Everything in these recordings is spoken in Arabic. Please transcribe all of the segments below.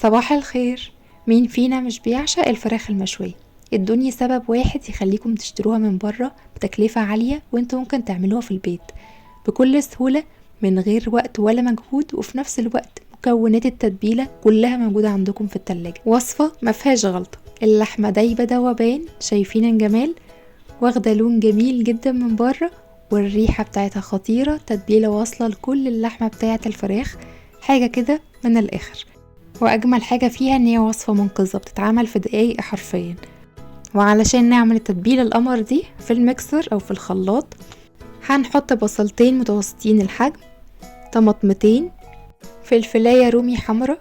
صباح الخير. مين فينا مش بيعشق الفراخ المشوية؟ ادوني سبب واحد يخليكم تشتروها من بره بتكلفة عالية وانتوا ممكن تعملوها في البيت بكل سهولة من غير وقت ولا مجهود، وفي نفس الوقت مكونات التتبيلة كلها موجودة عندكم في التلاجة. وصفة مفيهاش غلطة. اللحمة دايبة دوبان، شايفين الجمال؟ واخدة لون جميل جدا من بره، والريحة بتاعتها خطيرة. تتبيلة واصلة لكل اللحمة بتاعت الفراخ، حاجة كده من الآخر. واجمل حاجة فيها ان هي وصفة منقذة بتتعمل في دقايق حرفيا. وعلشان نعمل التتبيلة القمر دي في الميكسر او في الخلاط، هنحط بصلتين متوسطين الحجم، طماطمتين، فلفلاية رومي حمرا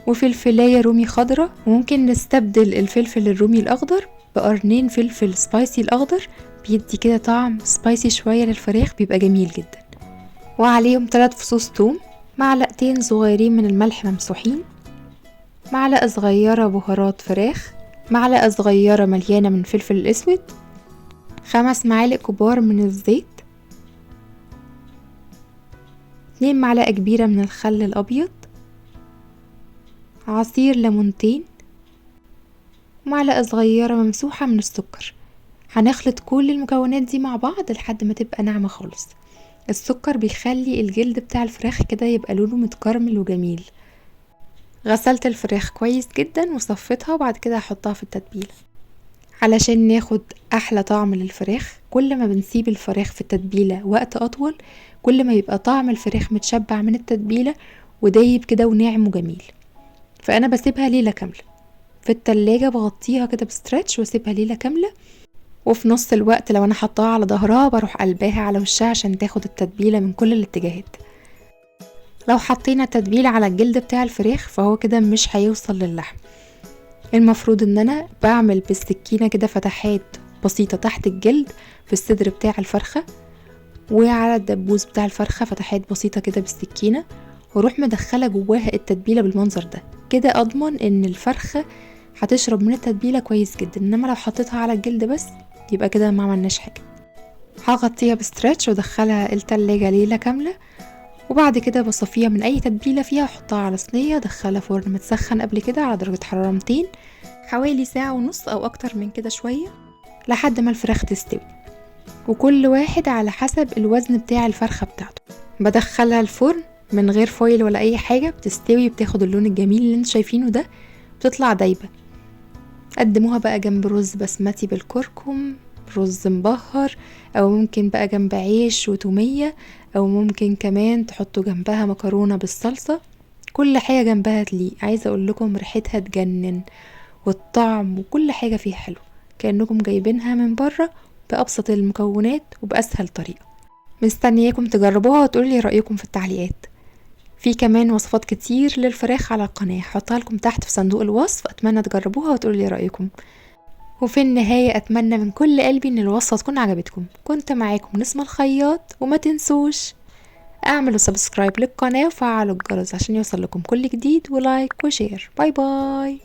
وفلفلاية رومي خضرا، وممكن نستبدل الفلفل الرومي الاخضر بقرنين فلفل سبايسي الاخضر، بيدي كده طعم سبايسي شوية للفراخ، بيبقى جميل جدا. وعليهم 3 فصوص توم، معلقتين صغيرين من الملح ممسوحين، معلقة صغيرة بهارات فراخ، معلقة صغيرة مليانة من فلفل الأسود، 5 معالق كبار من الزيت، 2 معلقة كبيرة من الخل الأبيض، عصير ليمونتين، ومعلقة صغيرة ممسوحة من السكر. هنخلط كل المكونات دي مع بعض لحد ما تبقى ناعمة خالص. السكر بيخلي الجلد بتاع الفراخ كده يبقى لونه متكرمل وجميل. غسلت الفراخ كويس جدا وصفتها، وبعد كده هحطها في التتبيله. علشان ناخد احلى طعم للفراخ، كل ما بنسيب الفراخ في التتبيله وقت اطول، كل ما يبقى طعم الفراخ متشبع من التتبيله ودايب كده وناعم وجميل. فانا بسيبها ليله كامله في التلاجة، بغطيها كده بستريتش واسيبها ليله كامله. وفي نص الوقت لو انا حطاها على ظهرها بروح قلباها على وشها عشان تاخد التتبيله من كل الاتجاهات. لو حطينا تتبيله على الجلد بتاع الفراخ فهو كده مش هيوصل للحم. المفروض ان انا بعمل بالسكينة كده فتحات بسيطة تحت الجلد في الصدر بتاع الفرخة، وعلى الدبوس بتاع الفرخة فتحات بسيطة كده بالسكينة، واروح مدخلة جواها التتبيلة بالمنظر ده. كده اضمن ان الفرخة هتشرب من التتبيلة كويس جدا. انما لو حطيتها على الجلد بس يبقى كده ما عملناش حاجة. هغطيها بستريتش وادخلها التلاجة ليلة كاملة، وبعد كده بصفيها من اي تتبيلة فيها، احطها على صينية، ادخلها فرن متسخن قبل كده على درجة حرارة 200 حوالي ساعة ونص او اكتر من كده شوية لحد ما الفراخ تستوي. وكل واحد على حسب الوزن بتاع الفرخة بتاعته. بدخلها الفرن من غير فويل ولا اي حاجة، بتستوي، بتاخد اللون الجميل اللي انتوا شايفينه ده، بتطلع دايبة. قدموها بقى جنب رز بسمتي بالكركم، رز مبهر، او ممكن بقى جنب عيش وتومية، او ممكن كمان تحطوا جنبها مكرونة بالصلصة. كل حاجة جنبها تليق. عايزة اقول لكم ريحتها تجنن، والطعم وكل حاجة فيها حلو، كأنكم جايبينها من بره بأبسط المكونات وبأسهل طريقة. مستنياكم تجربوها وتقولي رأيكم في التعليقات. في كمان وصفات كتير للفراخ على القناة، هحطها لكم تحت في صندوق الوصف، اتمنى تجربوها وتقولي رأيكم. وفي النهاية اتمنى من كل قلبي ان الوصفة تكون عجبتكم. كنت معاكم نسمة الخياط، وما تنسوش اعملوا سبسكرايب للقناة وفعلوا الجرس عشان يوصل لكم كل جديد، ولايك وشير. باي باي.